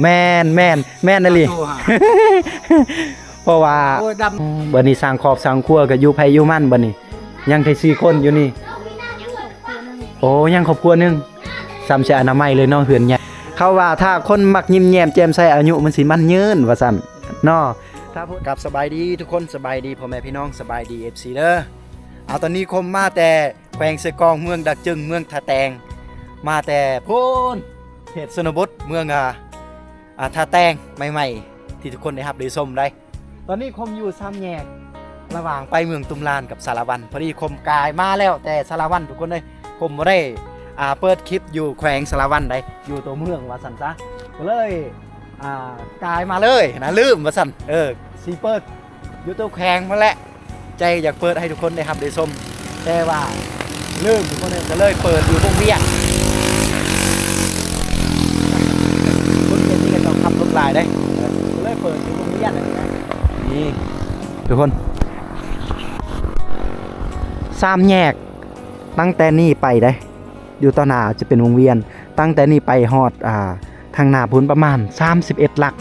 แม่นนั่นลิ เพราะว่าบัดนี้สร้างครอบสร้างครัวก็อยู่ไผอยู่มันบัดนี้ยังได้4คนอยู่นี่โอ้ยังครอบครัวนึงซ้ำสิอนามัยเลยเนาะเฮือนใหญ่เขาว่าถ้าคนมักยิ้มแย้มแจ่มใสอายุมันสิมันยืนว่าซั่นเนาะถ้าพูดกับสบายดีทุกคนสบายดีพ่อแม่พี่น้องสบายดี FC เด้อเอาตอนนี้คมมาแต่แขวงเสกองเมืองดักจึงเมืองทะแตงมาแต่พูนเขตชนบทเมืองทะแตงใหม่ๆที่ทุกคนได้รับได้ชมได้ตอนนี้คมอยู่3แยกระหว่างไปเมืองตุมลานกับสารวันพอดีคมกายมาแล้วแต่สารวันทุกคนเลยคมบ่ได้เปิดคลิปอยู่แขวงสารวันได้อยู่ตัวเมืองว่าซั่นซะก็เลยกายมาเลยนะลืมว่าซั่นสิเปิดอยู่ตัวแขวงมาแหละใจอยากเปิดให้ทุกคนได้รับได้ชมแต่ว่าลืมทุกคนเลยก็เลยเปิดอยู่วงเวียนคนเห็นนี่ก็ต้องขับรถลายได้ก็เลยเปิดอยู่วงเวียนนี่ทุกคน3แยกตั้งแต่นี่ไปได้อยู่ต่อหน้าจะเป็นวงเวียนตั้งแต่นี่ไปฮอดทางหน้าพุ่นประมาณ31หลัก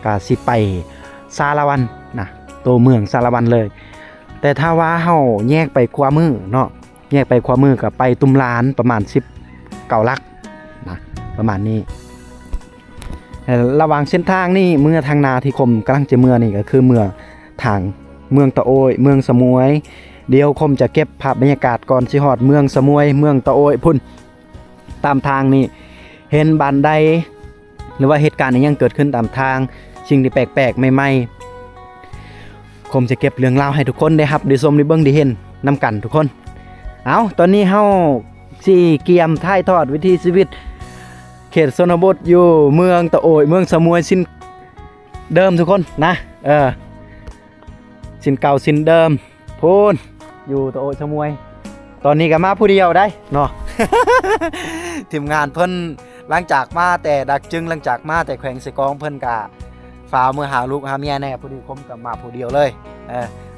ก็สิไปสารวันนะตัวเมืองสารวันเลยแต่ถ้าว่าเฮาแยกไปขวามือเนาะแยกไปขวามือก็ไปตุมลานประมาณ19หลักนะประมาณนี้ระหว่างเส้นทางนี่เมื่อทางนาที่คมกำลังจะเมื่อนี่ก็คือเมื่อทางเมืองตะโอยเมืองสมวยเดี๋ยวคมจะเก็บภาพบรรยากาศก่อนสิฮอดเมืองสมวยเมืองตะโอยพุ่นตามทางนี่เห็นบ้านใดหรือว่าเหตุการณ์ที่ยังเกิดขึ้นตามทางสิ่งที่แปลกๆใหม่ๆคมจะเก็บเรื่องราวให้ทุกคนได้รับได้ชมได้เบิ่งได้เห็นนำกันทุกคนเอาตอนนี้เฮาสิเกียมถ่ายทอดวิถีชีวิตเขตชนบทอยู่เมืองตะโอยเมืองสมวยสิ้นเดิมทุกคนนะสิ้นเก่าสิ้นเดิมพูนอยู่ตะโอยสมวยตอนนี้ก็มาผู้เดียวได้เนาะ ทีมงานเพิ่นหลังจากมาแต่ดักจึงหลังจากมาแต่แขวงเสกองเพิ่นกะฝ่าเมื่อหาลูกหาเมียแน่ผู้ดีคมกับมาผู้เดียวเลย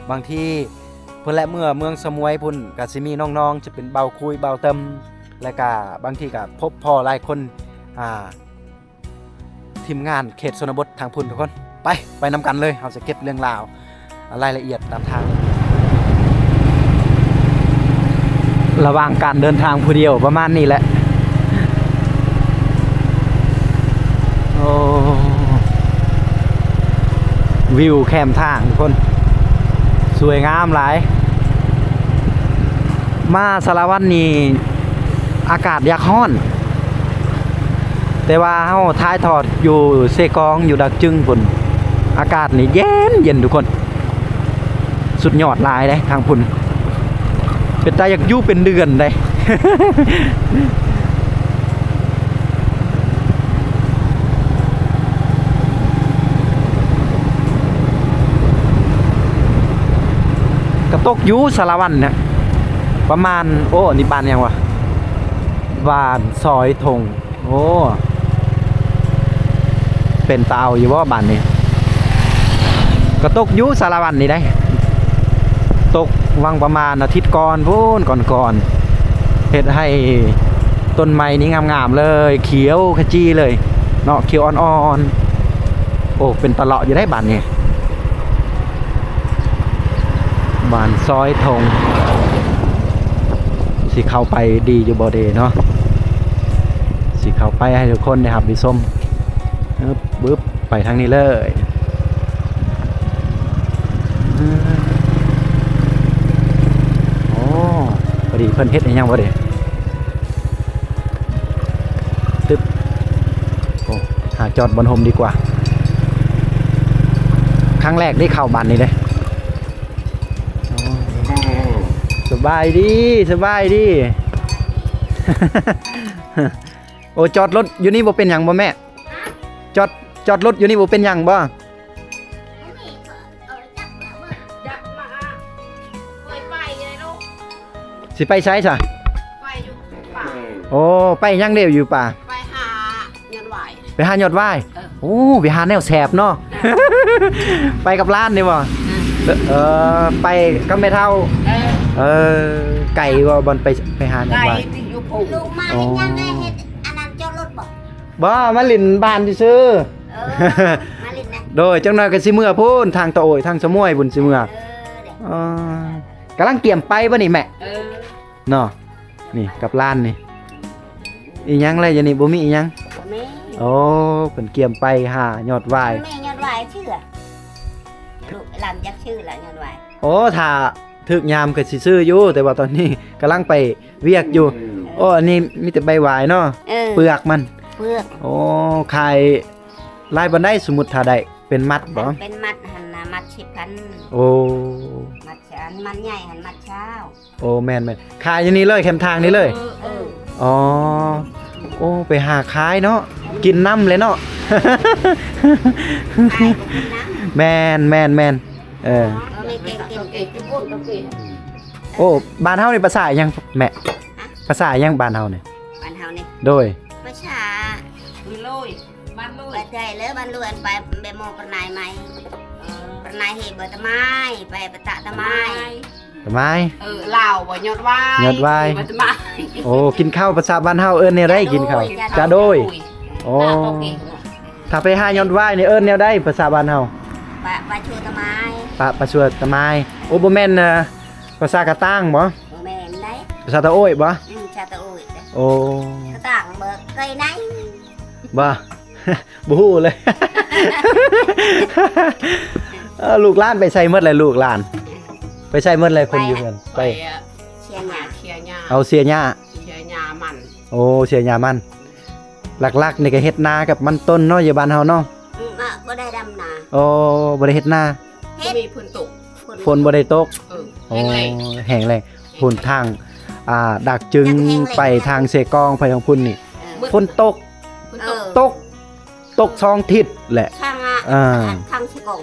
บางทีเพิ่นและเมื่อเมืองสมวยพุ่นก็สิมีน้องๆจะเป็นเบาคุยเบาเติมและก็บางทีก็พบพ่อหลายคนทีมงานเขตชนบททางพุ่นทุกคนไปนำกันเลยเราจะเก็บเรื่องราวรายละเอียดตามทางระหว่างการเดินทางผู้เดียวประมาณนี้แหละโอ้วิวแคมทางทุกคนสวยงามหลายมาสารวัตรนี่อากาศอยากร้อนแต่ว่าเฮาท้ายทอดอยู่เซกองอยู่ดักจึงพุ่นอากาศนี่เย็นทุกคนสุดยอดหลายเลยทางพุ่นเป็นตาอยากอยู่เป็นเดือนเลย กระตกยูสารวันเนี่ยประมาณโอ้นี่บ้านยังวะบ้านซอยทงโอ้เป็นเตาอยู่ว่าบ้านนี้กระตกยูสารวันนี่ได้ตกวังประมาณอาทิตย์ก่อนพูนก่อนเฮ็ดให้ต้นไม้นี้งามๆเลยเขียวขจีเลยเนาะเขียวอ่อนๆโอ้เป็นตะเลาะอยู่ได้บ้านนี้บ้านซอยทงสิเข้าไปดีอยู่บ่เดเนาะสิเข้าไปให้ทุกคนได้รับได้ชมบึ๊บไปทางนี้เลยโอ้พอดีเพิ่นเฮ็ดให้ยังบ่เดตึ๊บโอ้หาจอดบนโฮมดีกว่าครั้งแรกได้เข้าบ้านนี้เลยสบายดี โอ้จอดรถอยู่นี่บ่เป็นหยังบ่แม่จอดรถอยู่นี่บ่เป็นหยังบ่สิไปใช้ซะไปอยู่ป่า โอ้ไปยังเดียวอยู่ป่าไปหาเงินไหวไปหายอดไหว้โอ้ไปหาแนวแสบเนาะ ไปกับร้านนี่บ่ไปก็ไม่เท่าไก่ว่าบอลไปหาหยังไหว้ที่อยู่ผู ลูกมายังไงเฮ็ดอันนั้นจอดรถบ่มาลินบ้านซื่อ มาลินนะ โดยจังหน่อยก็สิเมื่อพูนทางตะโอยทางสะมวยบุญสิเมื่อ เด็ก กำลังเตรียมไปบ่นี่แม่ เนาะ เนาะนี่กับล้านนี่อีหยังไรอย่างนี้บ่มีอีหยัง แม่ โอ้เพิ่นเตรียมไปหายอดวาย แม่ยอดวายชื่อลูกลำยักชื่อละยอดวาย โอ้ถ้าถึกยามก็สิซื้ออยู่แต่ว่าตอนนี้กำลังไปเวียกอยู่โอ้อันนี้มีแต่ใบหวายเนาะเปลือกมัน เปลือก โอ้ขายลายบันไดสมมุติถ้าได้เป็นมัดบ่ เป็นมัดหันนะมัด10,000 โอ้ มัดฉันมันใหญ่หันมัดเช้า โอ้แม่นขายอย่างนี้เลยแคมทางนี้เลย อ๋อ โอ้ ไปหาขายเนาะ กินน้ำเลยเนาะ ขายก็กินนะ แมนเออ ไม่เก่งกินพูดก็กิน โอ้ บ้านเฮานี่ภาษายังแม่ภาษายังบ้านเฮานี่ บ้านเฮานี่ โดย ประชามีลุยบ้านลุยไปใจเลยบ้านลุยไปไปมองประนายไหมประนายเหตุเบอร์ตะไม้ไปประตะตะไม้ ทำไม เหล่าบ่ยอดวาย ยอดวาย เบอร์ตะไม้ โอ้ กินข้าวภาษาบ้านเฮาเอิ้นแนวใดกินข้าวจ้าโดย โอ้ ถ้าไปหายอดว่ายนี่เอิ้นแนวใดภาษาบ้านเฮา ปลาชูตะไม้ ประชวดตะไม้โอ้บ่แม่นภาษากะตั้งบ่ แม่นได้ ภาษาตะโอ้ยบ่ ชาตะอุ้ย โอ้ กระต่างเบิกเคยไหน บ่ บ่ฮู้เลย ลูกหลานไปใส่หมดเลยลูกหลาน ไปใส่หมดเลยคนอยู่เพิ่นไป เชียร์หยาเชียร์หยา เอาเสียหญ้า เชียร์หยามัน โอ้เสียหญ้ามันหลักๆนี่ก็เฮ็ดนากับมันต้นเนาะอยู่บ้านเฮาเนาะ บ่ได้ดำนา โอ้บ่ได้เฮ็ดนา เฮ็ดมีพื้นตก ฝนบ่ได้ตก แห้งแรง แห้งแล้งพุ่นทางดักจึงไปทางเสกองไปทางพุ่นนี่ฝนตกตกสองทิศแหละ ทางทางชิกง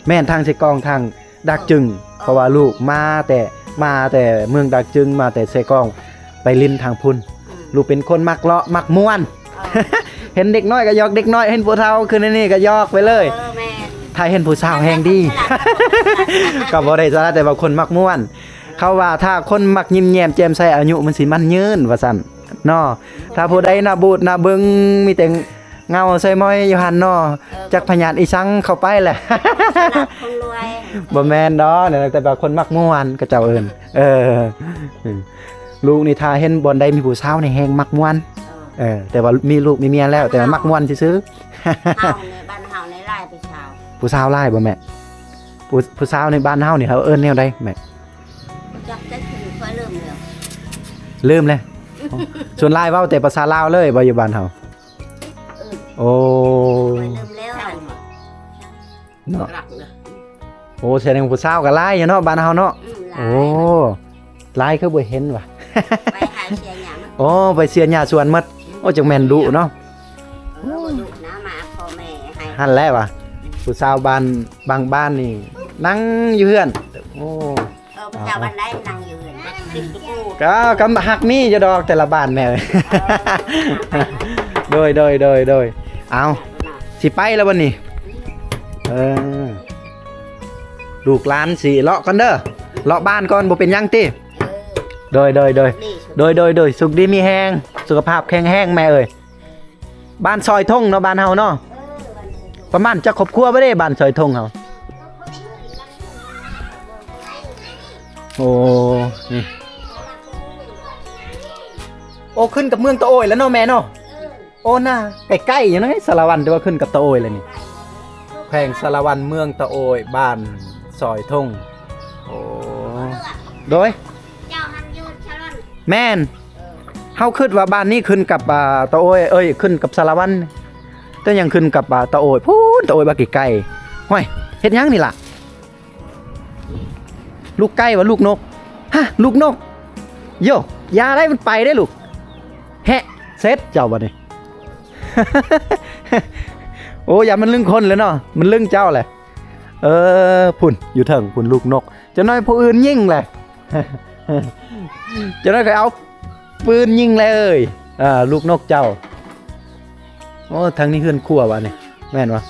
แม่นทางเสกองทางดักจึง เพราะว่าลูกมาแต่เมืองดักจึงมาแต่เสกองไปลิ้นทางพุ่นลูกเป็นคนมักเลาะมักม่วน เห็นเด็กน้อยก็ยอกเด็กน้อยเห็นผู้เฒ่าคือในนี่ก็ยอกไปเลย แม่น ถ้าเห็นผู้สาวแฮงดี ก็บ่ได้ซะแต่ว่าคนมักม่วน เขาว่าถ้าคนมักยิ้มแย้มแจ่มใสอายุมันสิมันยืนว่าซั่นเนาะถ้าผู้ใดหน้าบูดหน้าเบิงมีแต่เงาใส่ม้อยอยู่หั่นเนาะจักพญานอีสังเข้าไปแหละ คนรวย บ่แม่นดอกเนี่ยแต่ว่าคนมักม่วนก็เจ้าเอิ้นลูกนี่ถ้าเห็นบ่อนใดมีผู้สาวนี่แฮงมักม่วนแต่ว่ามีลูกมีเมียแล้วแต่ว่ามักม่วนซื่อ เฮาในบ้านเฮาในไร่ไปชาว ๆผู้สาวหลายบ่แม่ผู้สาวในบ้านเฮานี่เขาเอิ้นแนวใดแม่ จับได้ถึงค่อยเริ่มแล้ว ลืมเลยส่วนหลายเว้าแต่ภาษาลาวเลยบ่อยู่บ้านเฮาโอ้ ค่อยเริ่มแล้ว เนาะโอ้แสดงผู้สาวก็หลายอยู่เนาะบ้านเฮาเนาะโอ้หลายคือบ่เห็นว่ะ ไปหาเชียร์หยา โอ้ไปเสียหญ้าสวนหมดโอ้จังแม่นดุเนาะ ดุนะมาพ่อแม่ให้ หั่นแหละว่ะผู้สาวบ้านบางบ้านนี่นั่งอยู่เฮือนโอ้ พระเจ้าวันได้นั่งอยู่เห็นติดตะปู ก็กำหักมีจะดอกแต่ละบ้านแม่เอ้ย โดยเอาสิไปแล้ววันนี้ลูกหลานสิเลาะกันเด้อเลาะบ้านก่อนบ่เป็นหยังติโดยสุขดีมีแฮงสุขภาพแข็งแรงแม่เอ้ยบ้านซอยทงเนาะบ้านเฮาเนาะประมาณจักครอบครัวบ่ได้บ้านซอยทงเฮาโอ้นี่โอ้ขึ้นกับเมืองตะโอยแล้วเนาะแม่เนาะโอ้น่าใกล้ๆอยู่เนาะสารวันแต่ว่าขึ้นกับตะโอยเลยนี่แขวงสารวันเมืองตะโอยบ้านซอยทงโอ้โดย เจ้าหันยูชาลอน แม่นเฮาคิดว่าบ้านนี้ขึ้นกับตะโอยขึ้นกับสารวันแต่ยังขึ้นกับตะโอยพูนตะโอยบากี่ไก่ห้อยเฮ็ดหยังนี่ล่ะลูกไก่ว่าลูกนกฮะลูกนกโยยาได้มันไปได้ลูกแฮะเซ็ตเจ้าบัดนี้ โอ้ยามันลึงคนเลยเนาะมันลึงเจ้าแหละพุ่นอยู่เถิงพุ่นลูกนกจะน้อยผู้อื่นยิงเลย จะน้อยก็เอาปืนยิงเลยลูกนกเจ้าโอ้ทางนี้เฮือนคั่ววะนี่แม่นวะ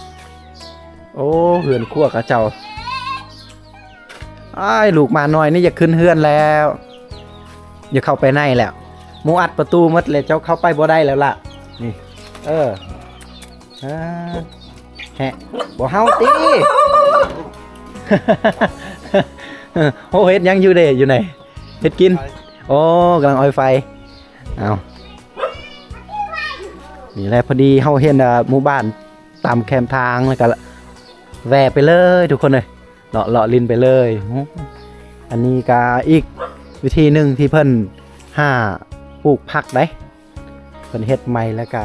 โอ้เฮือนคั่วกับเจ้าอ้ายลูกมาหน่อยนี่อย่าขึ้นเฮือนแล้วอย่าเข้าไปในแล้วหมูอัดประตูมัดเลยเจ้าเข้าไปบ่ได้แล้วล่ะนี่ แฮะบ่เฮาติโอ้เฮ็ดยังอยู่เด้อยู่ไหนเฮ็ดกินโอ้กำลังออยไฟเอานี่แหละพอดีเฮาเห็นหมู่บ้านตามแคมทางแล้วก็แวะไปเลยทุกคนเลยเลาะลินไปเลยอันนี้ก็อีกวิธีหนึ่งที่เพิ่นปลูกผักได้เพิ่นเฮ็ดใหม่แล้วก็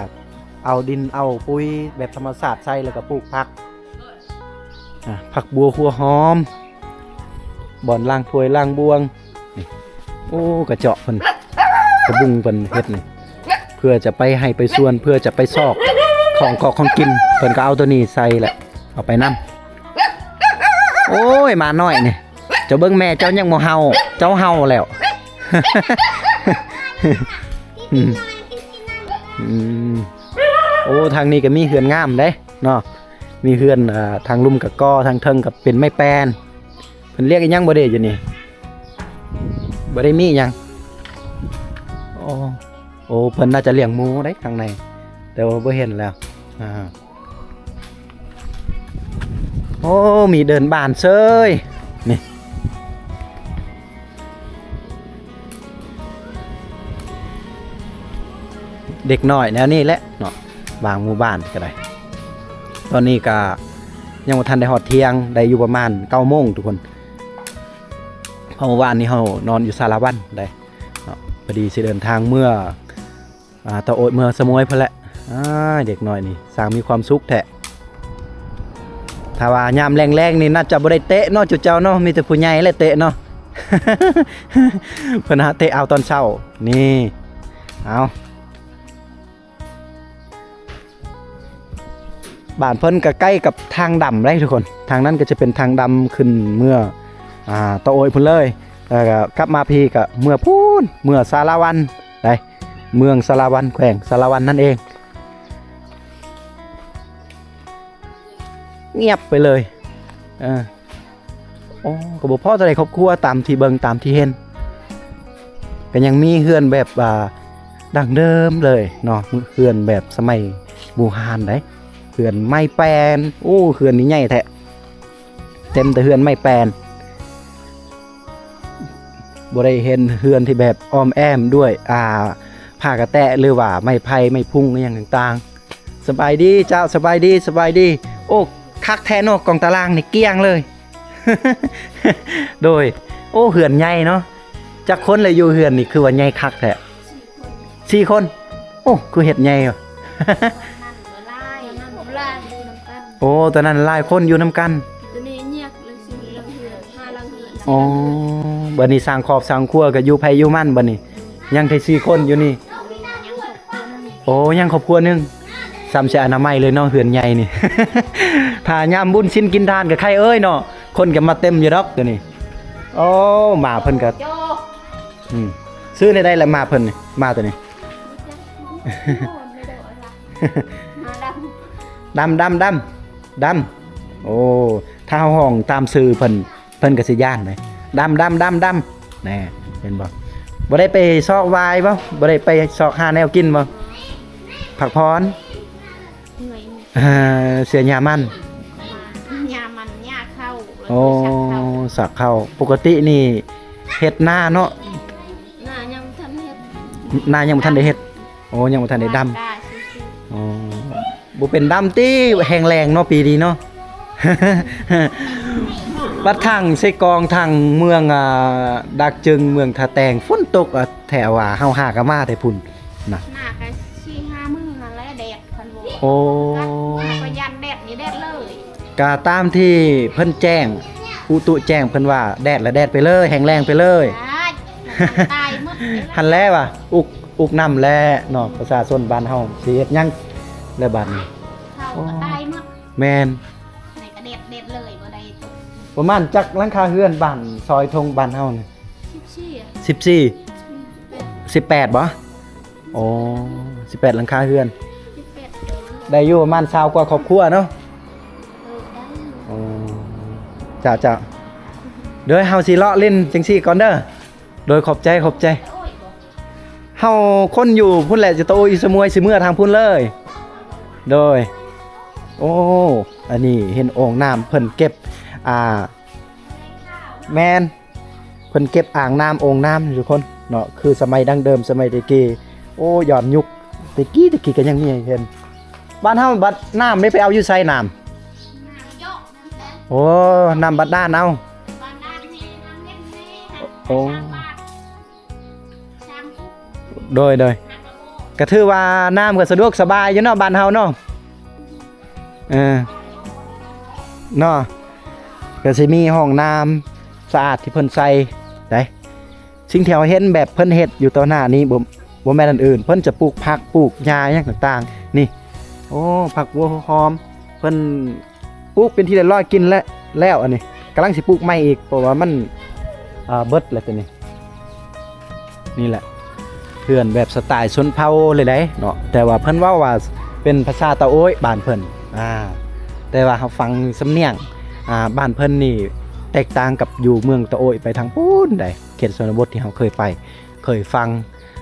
เอาดินเอาปุ๋ยแบบธรรมชาติใส่แล้วก็ปลูกผักผักบัวหัวหอมบ่อนล่างถ้วยล่างบวงนี่โอ้กระเจาะเพิ่นกระบุงเพิ่นเฮ็ดนี่เพื่อจะไปให้ไปส่วนเพื่อจะไปซอกของกินเพิ่นก็เอาตัวนี้ใส่แหละเอาไปนำโอ้ยมาน้อยนี่เจ้าเบิ่งแม่เจ้ายังบ่เห่าเจ้าเห่าแล้วโอ้ทางนี้ก็มีเฮือนงามเด้เนาะมีเฮือนทางลุ่มกับก้อทางเทิงกับเป็นไม้แปนเพิ่นเรียกอีหยังบ่ได้อยู่นี่บ่ได้มีหยังโอ้เพิ่นน่าจะเลี้ยงหมูได้ข้างในแต่ว่าบ่เห็นแล้วโอ้มีเดินบ้านเซยนี่เด็กน้อยแนวนี้แหละเนาะบางหมู่บ้านก็ได้ตอนนี้ก็ยังบ่ทันได้ฮอดเที่ยงได้อยู่ประมาณ 9:00 นทุกคนเพราะเมื่อวานนี้เฮานอนอยู่สารวันได้เนาะพอดีสิเดินทางเมื่อตะโอดเมื่อสมวยพุ่นแหละเด็กน้อยนี่สร้างมีความสุขแท้ถ้าว่ายามแรงๆนี่น่าจะบ่ได้เตะเนาะจุเจ้าเนาะมีแต่ผู้ใหญ่แหละเตะเนาะ เพิ่นหาเตะเอาตอนเช้านี่เอาบ้านเพิ่นก็ใกล้กับทางดำได้ทุกคนทางนั้นก็จะเป็นทางดำขึ้นเมื่อตะโอยพุ่นเลยแล้วก็กลับมาพี่ก็เมื่อพูนเมื่อสารวันได้เมืองสารวันแขวงสารวันนั่นเองเงียบไปเลยโอ้ก็บ่พอจะได้ครอบครัวตามที่เบิ่งตามที่เห็นก็ยังมีเฮือนแบบดั้งเดิมเลยเนาะเฮือนแบบสมัยโบราณได้เฮือนไม้แปลนโอ้เฮือนนี้ใหญ่แท้เต็มแต่เฮือนไม้แปลนบ่ได้เห็นเฮือนที่แบบอ้อมแอมด้วยผ้ากระแตะหรือว่าไม้ไผ่ไม้พุ่งอย่างต่างๆสบายดีเจ้าสบายดีโอ้คักแท้เนาะกองตารางนี่เกลี้ยงเลย โดยโอ้เฮือนใหญ่เนาะจักคนเลยอยู่เฮือนนี่คือว่าใหญ่คักแท้4 คนโอ้คือเฮ็ดใหญ่อ่ะ โอ้ตอนนั้นหลายคนอยู่นำกันตัวนี้เงียบเลยสิลังเฮือน5ลังเฮือนอ๋อบัดนี้สร้างครอบสร้างครัวก็อยู่ไผอยู่มันบัดนี้ยังได้4 คนอยู่นี่โอ้ยังครอบครัวนึงซ้ำสิอนามัยเลยเนาะเฮือนใหญ่นี่ ถ้ายามบุญศีลกินทานก็ใครเอ้ยเนาะคนก็มาเต็มอยู่ดอกตัวนี้โอ้หมาเพิ่นก็ซื้อได้แล้วมาเพิ่นนี่มาตัวนี้ ดำโอ้ถ้าห้องตามซื้อเพิ่นก็สิย่านเลยดำแน่เห็นบ่ได้ไปซอกวายบ่ได้ไปซอกหาแนวกินบ่ผักพรเสียยามันยาเข้าโอ้สักเข้าปกตินี่เฮ็ดหน้าเนาะหน้ายังบ่ทันเฮ็ดหน้ายังบ่ทันได้เฮ็ดโอ้ยังบ่ทันได้ดำอ๋อบ่เป็นดำติแห้งแรงเนาะปีนี้เนาะ บัดทางไสกองทางเมืองดักจึงเมืองทะแตงฝนตกแถวว่าเฮาหาก็มาแต่พุ่นน่ะหน้าก็4-5 มื้อนั่นแหละแดดคันบ่โอ้ก็ยันแดดนี่แดดเลยก็ตามที่เพิ่นแจ้งอุตุแจ้งเพิ่นว่าแดดละแดดไปเลยแห้งแรงไปเลยตายหมดหั่นแลว่ะอุกน้ำแลเนาะประชาชนบ้านเฮาสิเฮ็ดหยังแล้วบัดนี้เฮาก็ตายหมดแม่นนี่ก็แดดเลยบ่ได้ประมาณจักหลังคาเฮือนบ้านซอยทงบ้านเฮานี่14 18บ่โอ้18หลังคาเฮือนได้อยู่ประมาณ20กว่าครอบครัวเนาะโอ้จ้าเดี๋ยวเฮาสิเลาะเล่นจังซี่ก่อนเด้อโดยขอบใจเฮาคนอยู่พุ่นแหละจะโตอีสมวยสิเมื่อทางพุ่นเลยโดย โอ้อันนี้เห็นโอ่งน้ำเพิ่นเก็บแมนเพิ่นเก็บอ่างน้ำโอ่งน้ำทุกคนเนาะคือสมัยดั้งเดิมสมัยตะกี้โอ้ย้อนยุคตะกี้ก็ยังมีให้เห็นบ้านเฮาบัดน้ำได้ไปเอาอยู่ไสน้ำโอ้น้ำบัดด้านเอาโอ้โดยก็ถือว่าน้ำก็สะดวกสบายอยู่เนาะบ้านเฮาเนาะเนาะก็สิมีห้องน้ำสะอาดที่เพิ่นใส่ได้สิ่งที่เราเห็นแบบเพิ่นเฮ็ดอยู่ต่อหน้านี้บ่แม่นอันอื่นเพิ่นจะปลูกผักปลูกหญ้าหยังต่างๆนี่โอ้ผักบัวหอมเพิ่นปลูกเป็นที่เรียบร้อยกินแล้วอันนี้กำลังสิปลูกใหม่อีกเพราะว่ามันเบิดแล้วตัวนี้นี่แหละเพื่อนแบบสไตล์ชนเผ่าเลยได้เนาะแต่ว่าเพิ่นว่าเป็นภาษาตะโอ้ยบ้านเพิ่นแต่ว่าเขาฟังสำเนียงบ้านเพิ่นนี่แตกต่างกับอยู่เมืองตะโอ้ยไปทางปูนได้เขตชนบทที่เขาเคยไปเคยฟัง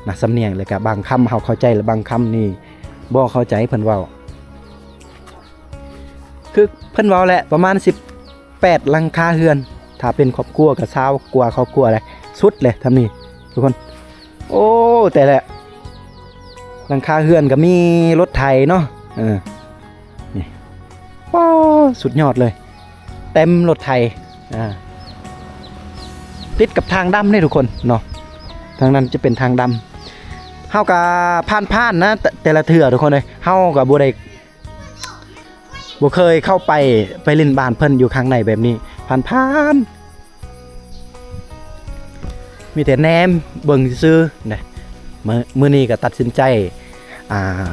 นะสำเนียงเลยกับบางคำเขาเข้าใจและบางคำนี่บ่เข้าใจเพิ่นเว้าคือเพิ่นเว้าแหละประมาณ18หลังคาเรือนถ้าเป็นครอบครัวกับชาวกลัวครอบครัวอะไรสุดเลยทำนี่ทุกคนโอ้แต่ละหลังคาเรือนก็มีรถไถเนาะนี่ว้าวสุดยอดเลยเต็มรถไถติดกับทางดำนี่ทุกคนเนาะทางนั้นจะเป็นทางดำเฮากับผ่านนะแต่ละเถื่อทุกคนเลยเฮากับบ่ได้บ่เคยเข้าไปเล่นบ้านเพิ่นอยู่ข้างในแบบนี้ผ่านมีแต่แนมเบิ่งซื่อๆนะมื้อนี้ก็ตัดสินใจ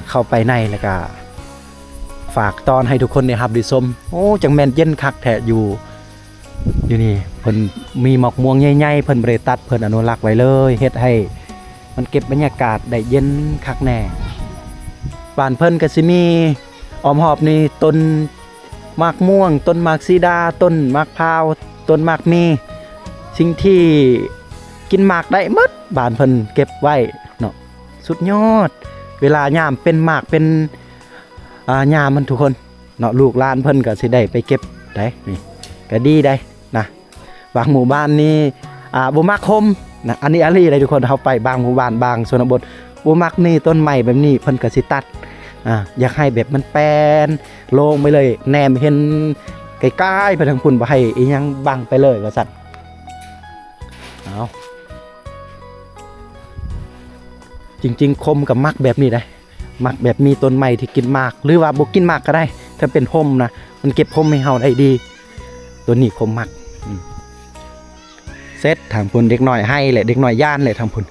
เข้าไปในแล้วก็ฝากตอนให้ทุกคนได้รับได้ชมโอ้จังแม่นเย็นคักแท้อยู่นี่เพิ่นมีหมอกม่วงใหญ่ๆเพิ่นบ่ได้ตัดเพิ่นอนุรักษ์ไว้เลยเฮ็ดให้มันเก็บบรรยากาศได้เย็นคักแน่บ้านเพิ่นก็สิมีอ้อมหอบนี่ต้นมากม่วงต้นมากซีดาต้นมากพร้าวต้นมากมีสิ่งที่กินหมากได้หมดบ้านเพิ่นเก็บไว้เนาะสุดยอดเวลายามเป็นหมากเป็นยามมันทุกคนเนาะลูกหลานเพิ่นก็สิได้ไปเก็บได้นี่ก็ดีได้นะบางหมู่บ้านนี่บ่มักคมนะอันนี้อะไรเลยทุกคนเฮาไปบางหมู่บ้านบางชนบทบ่มักนี่ต้นไม้แบบนี้เพิ่นก็สิตัดอยากให้แบบมันแปลนลงไปเลยแนมเห็นใกล้ๆไปทางพุ่นบ่ให้อีหยังบังไปเลยว่าซั่นเอาจริงๆคมกับมักแบบนี้ได้มักแบบมีต้นไม้ที่กินมากหรือว่าบ่กินมากก็ได้ถ้าเป็นห่มนะมันเก็บห่มให้เฮาได้ดีตัวนี้คมมักเซตทางพุ่นเด็กน้อยให้แหละเด็กน้อยย่านเลยทางพุ่น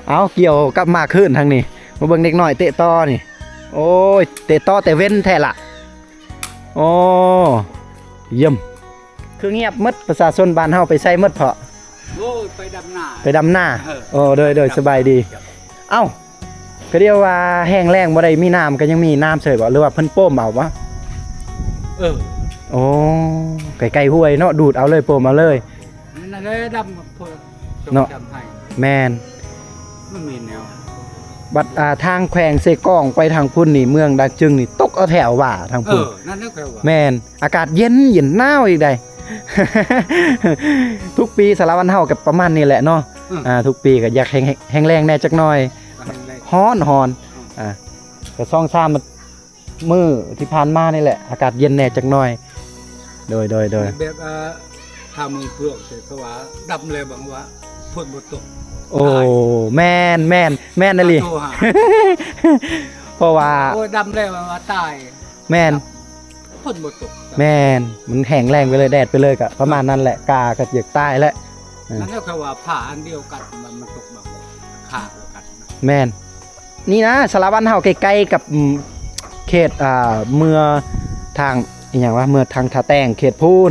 เอาเกี่ยวกับมากขึ้นทางนี้มาเบิ่งเด็กน้อยเตะต่อนี่โอ้ยเตะต่อแต่เว้นแท้ละโอ้เยี่ยมคือเงียบมดประชาชนบ้านเฮาไปใส่มดเพาะโอ้ยไปดำหน้าโอ้โดยสบายดีเอ้าก็เรียกว่าแห้งแล้งบ่ได้มีน้ำก็ยังมีน้ำเฉยบ่หรือว่าเพิ่นโป้มเอาวะโอ้ไก่ห้วยเนาะดูดเอาเลยโป้มเอาเลยนั่นเลยดำเนาะแมนมันมีแนวบัดทางแขวงเซกองไปทางพุ่นนี่เมืองดักจึงนี่ตกเอาแถวว่าทางพุ่นนั่นแถวว่าแมนอากาศเย็นหนาวอีกได้ ทุกปีสารวันเฮากับประมาณนี้แหละเนาะทุกปีก็อยากแห้งแรงแน่จักหน่อยฮ้อนก็ซ่องซ่ามมื้อที่ผ่านมานี่แหละอากาศเย็นแน่จักหน่อยโดยแบบทางเมืองเพื่อนเขาว่าดำเลยบางว่าพ่นบ่ตกโอ้แม่นนั่นลิเพราะว่าโอ้ดำเลยว่าตายแม่นพ่นบ่ตกแม่นมันแห้งแรงไปเลยแดดไปเลยก็ประมาณนั้นแหละกาก็เหยียกใต้แล้วนั่นก็คือว่าผ่าอันเดียวกันมันตกแบบขากันแม่นนี่นะสารวัตรเฮาใกล้ๆกับเขตเมืองทางอีหยังว่าเมืองทางท่าแต้งเขตพูน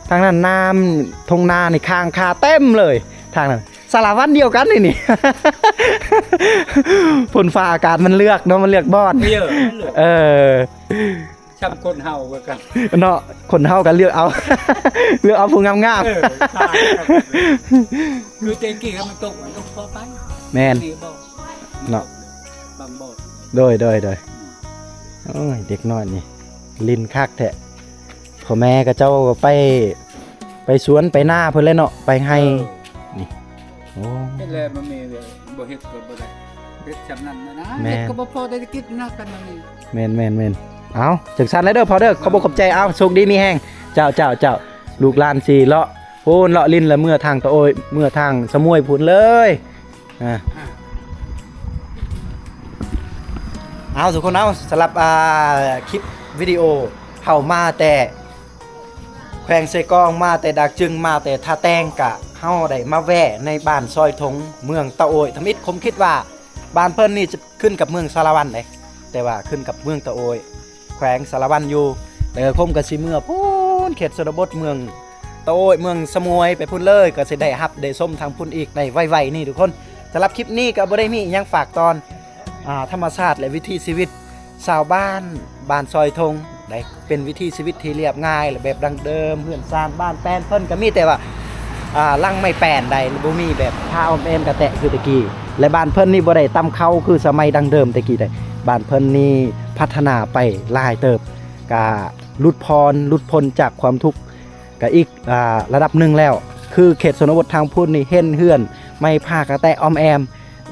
ทางนั้นน้ำทงนาในข้างคาเต็มเลยทางนั้นสารวัตรเดียวกันนี่ ฝนฟ้าอากาศมันเลือกเนาะมันเลือกบ้อนช่ำคนเฮากันเนาะคนเฮากันเลือกเอา เลือกเอาผู้งามๆคือเตกี้มันตกพอไปแม่นเนาะบางบ่โดย โอ้ยเด็กน้อยนี่ลิ้นคักแท้พ่อแม่ก็เจ้าก็ไปสวนไปหน้าเพิ่นเลยเนาะไปให้โอ้ เฮ็ดแล้วมันมีบ่เฮ็ดก็บ่ได้เฮ็ดจำนั้นนะ แม่ เฮ็ดก็บ่พอได้กินนะกันนี่ แม่นเอาจักสันเลยเด้อพอเด้อขอบใจเอาโชคดีมีแฮงเจ้าลูกหลานสิเลาะพูนเลาะลิ้นละเมื่อทางตะโอยเมื่อทางสมุยพูนเลยเอาทุกคนเอาสำหรับคลิปวิดีโอเฮามาแต่แขวงเซกองมาแต่ดักจึงมาแต่ท่าแตงกะเฮาได้มาแวะในบ้านซอยทงเมืองตะโอยทำอิฐผมคิดว่าบ้านเพิ่นนี่จะขึ้นกับเมืองสารวันเลยแต่ว่าขึ้นกับเมืองตะโอยแขวงสารวันอยู่แต่คมกับสิเมื่อพูนเขตชนบทเมืองตะโอยเมืองสมุยไปพุ่นเลยก็สิได้ฮับได้ส้มทางพุ่นอีกในไวๆนี่ทุกคนสำหรับคลิปนี้ก็บ่ได้มียังฝากตอนธรรมชาติและวิถีชีวิตชาวบ้านซอยทงได้เป็นวิถีชีวิตที่เรียบง่ายและแบบดังเดิมเฮือนซานบ้านแป้นเพิ่นก็มีแต่ว่าลังไม่แป้นใดบ่มีแบบผ้าอ้อมแอมกระแตะคือตะกี้และบ้านเพิ่นนี่บ่ได้ตำเข้าคือสมัยดังเดิมตะกี้ได้บ้านเพิ่นนี่พัฒนาไปหลายเติบก็หลุดพ้นจากความทุกข์ก็อีกระดับหนึ่งแล้วคือเขตชนบททางพุ่นนี่เห็นเฮือนไม่ผ้ากระแตะอ้อมแอม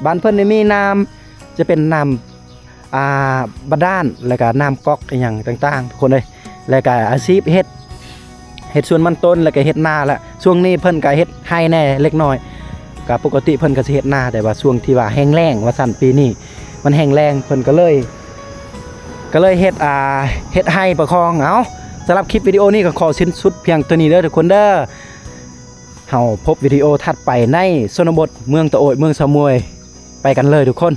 บ้านเพิ่นนี่มีน้ำจะเป็นน้ำบาดาลแล้วก็น้ำก๊อกอย่างต่างๆทุกคนเลยแล้วก็อาชีพเฮ็ดสวนมันต้นแล้วก็เฮ็ดนาละช่วงนี้เพิ่นก็เฮ็ดให้แน่เล็กน้อยก็ปกติเพิ่นก็สิเฮ็ดนาแต่ว่าช่วงที่ว่าแห้งแล้งว่าซั่นปีนี้มันแห้งแล้งเพิ่นก็เลยเฮ็ดให้ประคองเอาสำหรับคลิปวิดีโอนี้ก็ขอสิ้นสุดเพียงเท่านี้เด้อทุกคนเด้อเฮาพบวิดีโอถัดไปในชนบทเมืองตะโอยเมืองสะมวยไปกันเลยทุกคน